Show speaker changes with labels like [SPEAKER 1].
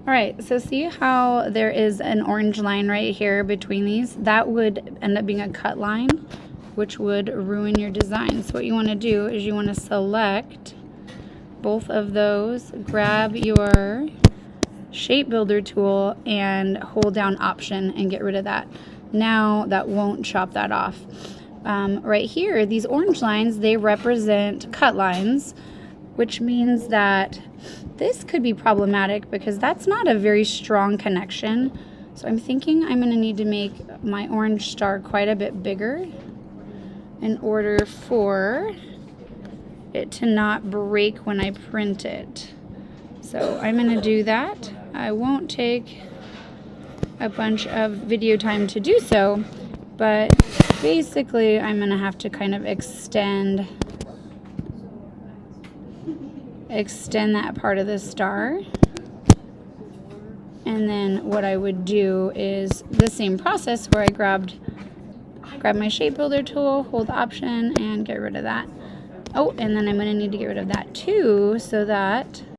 [SPEAKER 1] All right, so see how there is an orange line right here between these? That would end up being a cut line, which would ruin your design. So what you want to do is you want to select both of those, grab your shape builder tool and hold down Option and get rid of that. Now that won't chop that off. Right here, these orange lines, they represent cut lines, which means that this could be problematic because that's not a very strong connection. So I'm thinking I'm going to need to make my orange star quite a bit bigger in order for it to not break when I print it. So I'm going to do that. I won't take a bunch of video time to do so, but basically I'm going to have to kind of extend that part of the star. And then what I would do is the same process where I grab my shape builder tool, hold Option, and get rid of that. Oh, and then I'm going to need to get rid of that too, so that